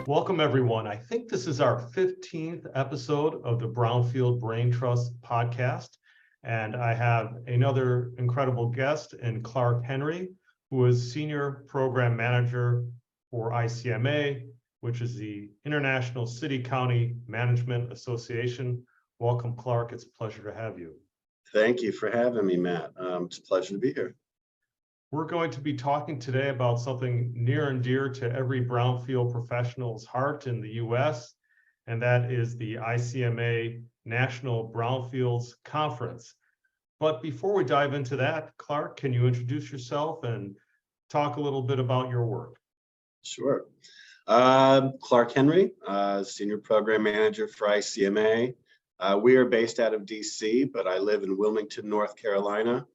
Welcome, everyone. I think this is our 15th episode of the Brownfield Brain Trust podcast. And I have another incredible guest in Clark Henry, who is Senior Program Manager for ICMA, which is the International City County Management Association. Welcome, Clark. It's a pleasure to have you. Thank you for having me, Matt. It's a pleasure to be here. We're going to be talking today about something near and dear to every brownfield professional's heart in the U.S., and that is the ICMA National Brownfields Conference. But before we dive into that, Clark, can you introduce yourself and talk a little bit about your work? Sure. Clark Henry, Senior Program Manager for ICMA. We are based out of DC, but I live in Wilmington, North Carolina.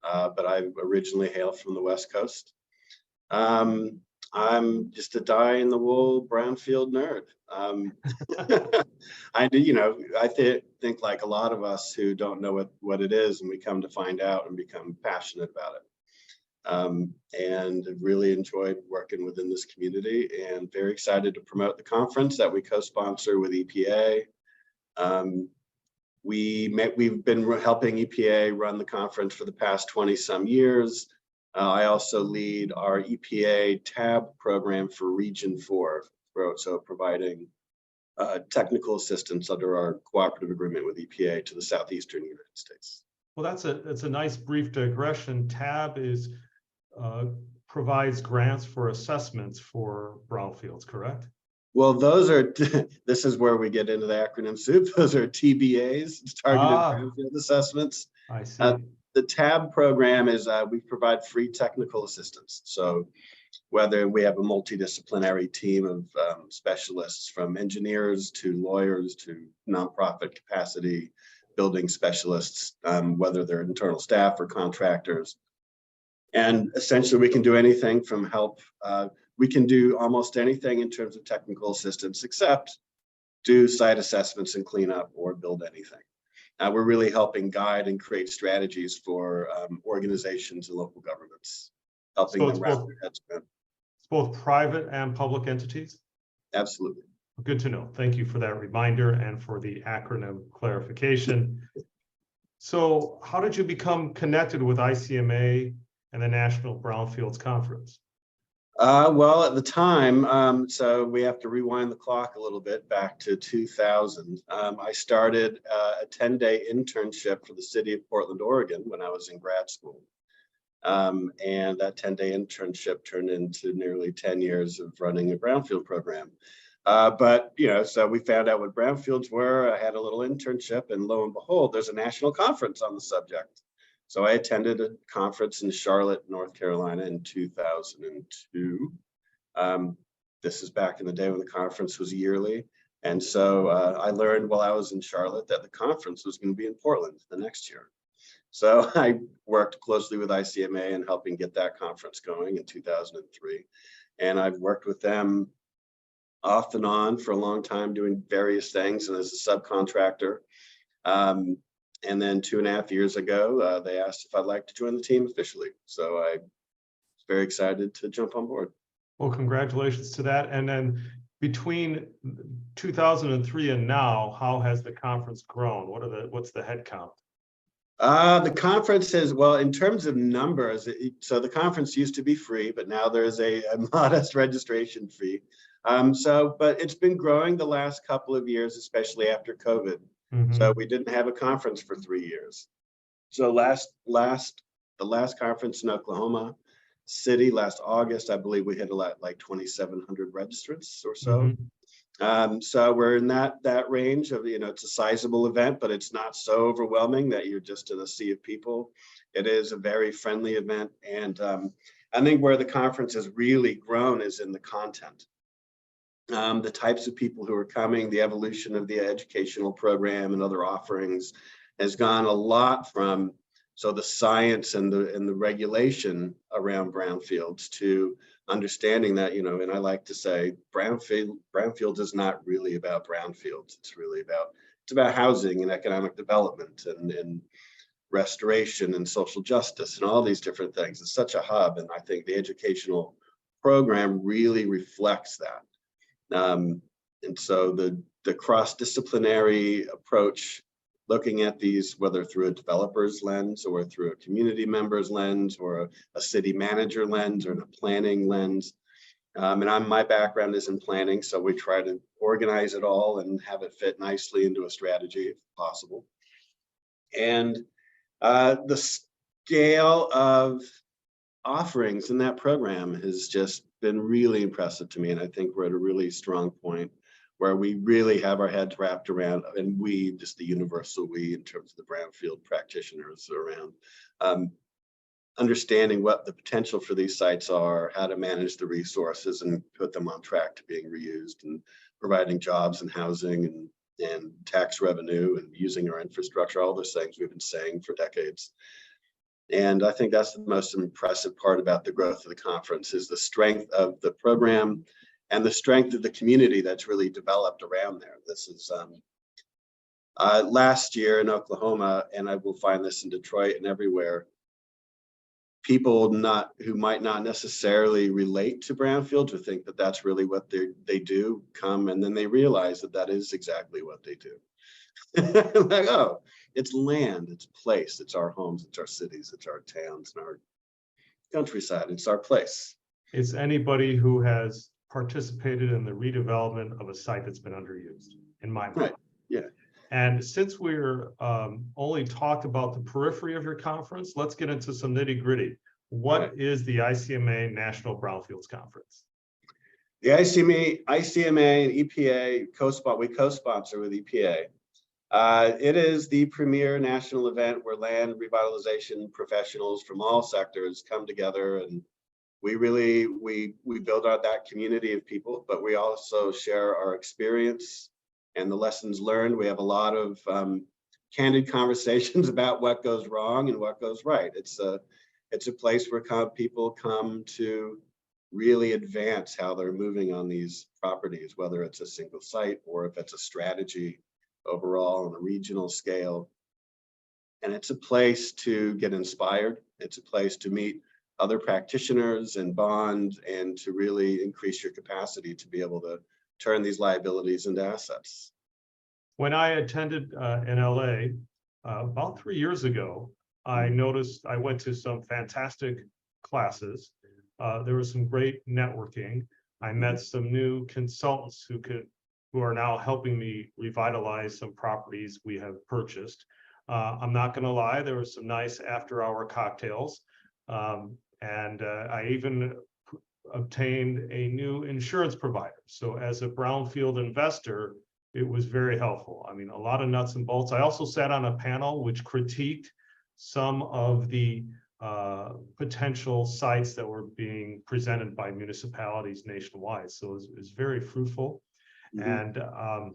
But I originally hail from the West Coast. I'm just a die-in-the-wool brownfield nerd. I think like a lot of us who don't know what it is, and we come to find out and become passionate about it. And really enjoyed working within this community, and very excited to promote the conference that we co-sponsor with EPA. We've been helping EPA run the conference for the past 20 some years. I also lead our EPA TAB program for Region 4, so providing technical assistance under our cooperative agreement with EPA to the southeastern United States. Well, that's a nice brief digression. TAB provides grants for assessments for brownfields, correct? Well, this is where we get into the acronym soup. Those are TBAs, targeted brownfield assessments. I see. The TAB program is we provide free technical assistance. So whether we have a multidisciplinary team of specialists, from engineers to lawyers to nonprofit capacity building specialists, whether they're internal staff or contractors. And essentially we can do anything from help. We can do almost anything in terms of technical assistance, except do site assessments and cleanup or build anything. We're really helping guide and create strategies for organizations and local governments, helping them wrap their heads around. It's both private and public entities? Absolutely. Good to know. Thank you for that reminder and for the acronym clarification. So how did you become connected with ICMA and the National Brownfields Conference? Well, at the time, so we have to rewind the clock a little bit back to 2000. I started a 10-day internship for the city of Portland, Oregon when I was in grad school. And that 10-day internship turned into nearly 10 years of running a brownfield program. But, so we found out what brownfields were. I had a little internship, and lo and behold, there's a national conference on the subject. So I attended a conference in Charlotte, North Carolina in 2002. This is back in the day when the conference was yearly. And so I learned while I was in Charlotte that the conference was going to be in Portland the next year. So I worked closely with ICMA in helping get that conference going in 2003. And I've worked with them off and on for a long time, doing various things, and as a subcontractor. And then 2.5 years ago, they asked if I'd like to join the team officially. So I was very excited to jump on board. Well, congratulations to that. And then between 2003 and now, how has the conference grown? What's the head count? The conference is, well, in terms of numbers, so the conference used to be free, but now there's a modest registration fee. But it's been growing the last couple of years, especially after COVID. Mm-hmm. So we didn't have a conference for 3 years. So the last conference in Oklahoma City last August, I believe we hit like 2,700 registrants or so. Mm-hmm. So we're in that range of, it's a sizable event, but it's not so overwhelming that you're just in a sea of people. It is a very friendly event. And I think where the conference has really grown is in the content. The types of people who are coming, the evolution of the educational program and other offerings has gone a lot from the science and the regulation around brownfields to understanding that, and I like to say brownfield is not really about brownfields. It's about housing and economic development and restoration and social justice and all these different things. It's such a hub, and I think the educational program really reflects that. And so the cross-disciplinary approach, looking at these, whether through a developer's lens or through a community member's lens or a city manager lens or a planning lens. And my background is in planning, so we try to organize it all and have it fit nicely into a strategy if possible. And the scale of offerings in that program has just been really impressive to me. And I think we're at a really strong point where we really have our heads wrapped around, and we, just the universal we in terms of the brownfield practitioners around, understanding what the potential for these sites are, how to manage the resources and put them on track to being reused, and providing jobs and housing and tax revenue and using our infrastructure, all those things we've been saying for decades. And I think that's the most impressive part about the growth of the conference, is the strength of the program and the strength of the community that's really developed around there. This is last year in Oklahoma, and I will find this in Detroit and everywhere, people who might not necessarily relate to brownfields or think that that's really what they do come, and then they realize that that is exactly what they do. Like, oh, it's land, it's place, it's our homes, it's our cities, it's our towns and our countryside, it's our place. It's anybody who has participated in the redevelopment of a site that's been underused, in my mind. Right. Yeah. And since we're only talked about the periphery of your conference, let's get into some nitty gritty. What is the ICMA National Brownfields Conference? The ICMA and EPA we co-sponsor with EPA. It is the premier national event where land revitalization professionals from all sectors come together, and we build out that community of people, but we also share our experience and the lessons learned. We have a lot of candid conversations about what goes wrong and what goes right. It's a place where people come to really advance how they're moving on these properties, whether it's a single site or if it's a strategy overall on a regional scale. And it's a place to get inspired. It's a place to meet other practitioners and bond, and to really increase your capacity to be able to turn these liabilities into assets. When I attended in LA about 3 years ago, I noticed I went to some fantastic classes. There was some great networking. I met some new consultants who are now helping me revitalize some properties we have purchased. I'm not going to lie, there were some nice after-hour cocktails. And I even obtained a new insurance provider. So as a brownfield investor, it was very helpful. I mean, a lot of nuts and bolts. I also sat on a panel which critiqued some of the potential sites that were being presented by municipalities nationwide. So it was very fruitful. Mm-hmm. And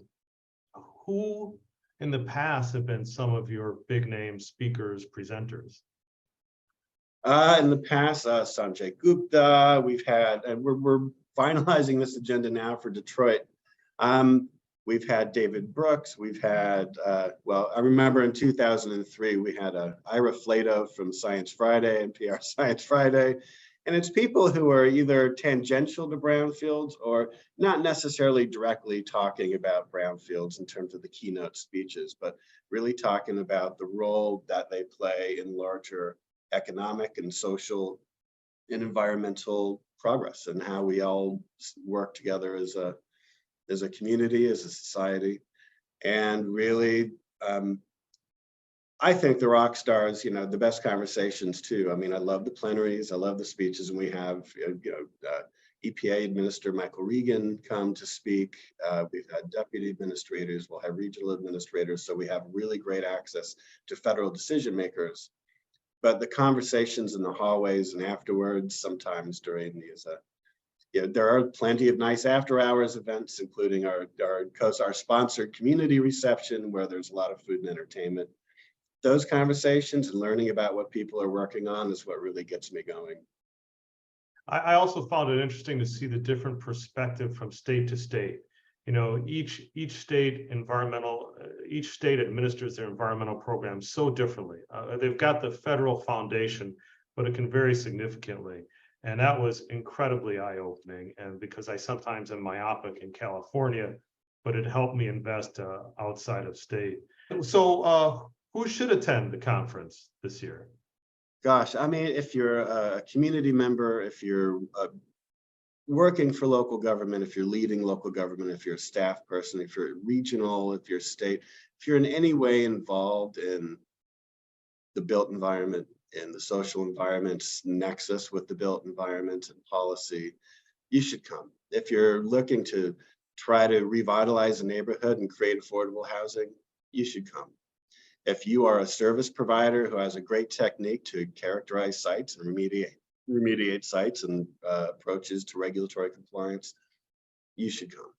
who in the past have been some of your big name speakers, presenters? In the past, Sanjay Gupta, we've had, and we're finalizing this agenda now for Detroit. We've had David Brooks. We've had, well, I remember in 2003, we had Ira Flato from Science Friday, NPR Science Friday. And it's people who are either tangential to brownfields or not necessarily directly talking about brownfields in terms of the keynote speeches, but really talking about the role that they play in larger economic and social and environmental progress, and how we all work together as a community, as a society. And really, I think the rock stars, the best conversations too. I mean, I love the plenaries, I love the speeches, and we have, EPA Administrator Michael Regan come to speak. We've had deputy administrators, we'll have regional administrators, so we have really great access to federal decision makers. But the conversations in the hallways and afterwards, sometimes during these, there are plenty of nice after hours events, including our sponsored community reception, where there's a lot of food and entertainment. Those conversations and learning about what people are working on is what really gets me going. I also found it interesting to see the different perspective from state to state. each state administers their environmental programs so differently. They've got the federal foundation, but it can vary significantly. And that was incredibly eye-opening. And because I sometimes am myopic in California, but it helped me invest outside of state. So who should attend the conference this year? Gosh, I mean, if you're a community member, if you're working for local government, if you're leading local government, if you're a staff person, if you're regional, if you're state, if you're in any way involved in the built environment, in the social environment's nexus with the built environment and policy, you should come. If you're looking to try to revitalize a neighborhood and create affordable housing, you should come. If you are a service provider who has a great technique to characterize sites and remediate sites and approaches to regulatory compliance, you should come.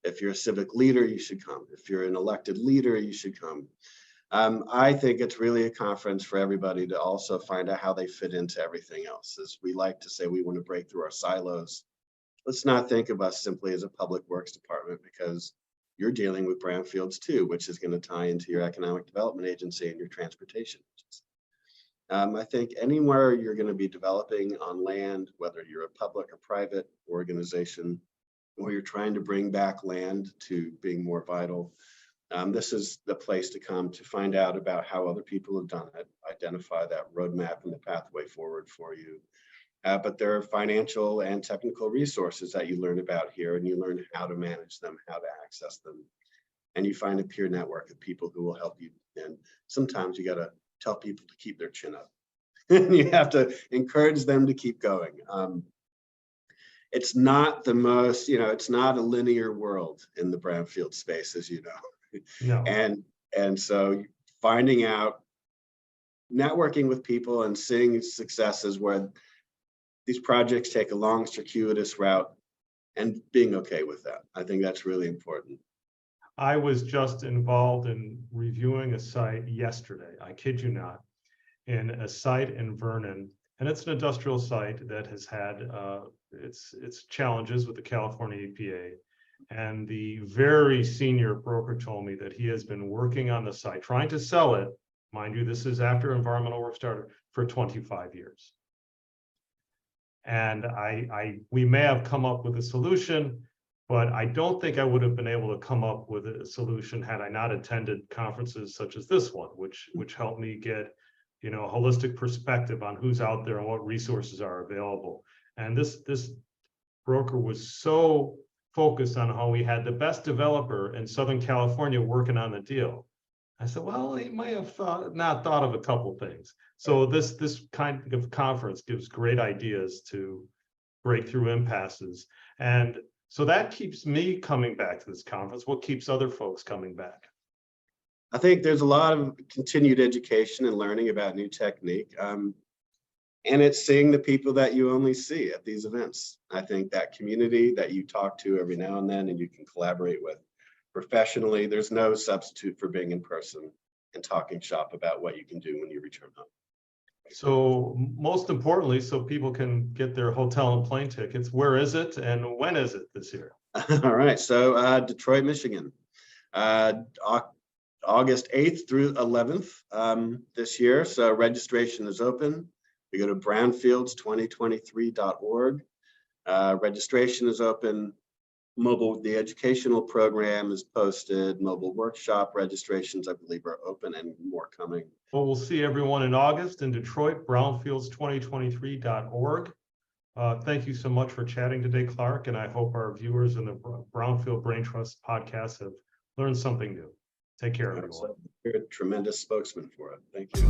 If you're a civic leader, you should come. If you're an elected leader, you should come. I think it's really a conference for everybody to also find out how they fit into everything else. As we like to say, we want to break through our silos. Let's not think of us simply as a public works department, because you're dealing with brownfields too, which is going to tie into your economic development agency and your transportation agency. I think anywhere you're going to be developing on land, whether you're a public or private organization, or you're trying to bring back land to being more vital, this is the place to come to find out about how other people have done it, identify that roadmap and the pathway forward for you. But there are financial and technical resources that you learn about here, and you learn how to manage them, how to access them. And you find a peer network of people who will help you. And sometimes you got to tell people to keep their chin up. You have to encourage them to keep going. It's not the most, it's not a linear world in the brownfield space, as you know. No. And so finding out, networking with people and seeing successes where these projects take a long, circuitous route, and being okay with that. I think that's really important. I was just involved in reviewing a site yesterday, I kid you not, in a site in Vernon, and it's an industrial site that has had its challenges with the California EPA. And the very senior broker told me that he has been working on the site, trying to sell it. Mind you, this is after environmental work started, for 25 years. And we may have come up with a solution, but I don't think I would have been able to come up with a solution had I not attended conferences such as this one, which helped me get, a holistic perspective on who's out there and what resources are available. And this broker was so focused on how we had the best developer in Southern California working on the deal. I said, well, he might have not thought of a couple things. So this kind of conference gives great ideas to break through impasses. And so that keeps me coming back to this conference. What keeps other folks coming back? I think there's a lot of continued education and learning about new technique. And it's seeing the people that you only see at these events. I think that community that you talk to every now and then and you can collaborate with professionally, there's no substitute for being in person and talking shop about what you can do when you return home. So most importantly, so people can get their hotel and plane tickets, where is it and when is it this year? All right, so Detroit, Michigan, August 8th through 11th this year. So registration is open. You go to brownfields2023.org. Registration is open. The educational program is posted. Mobile workshop registrations, I believe, are open and more coming. Well, we'll see everyone in August in Detroit, brownfields2023.org. Thank you so much for chatting today, Clark, and I hope our viewers in the Brownfield Brain Trust podcast have learned something new. Take care, everyone. You're a tremendous spokesman for it. Thank you.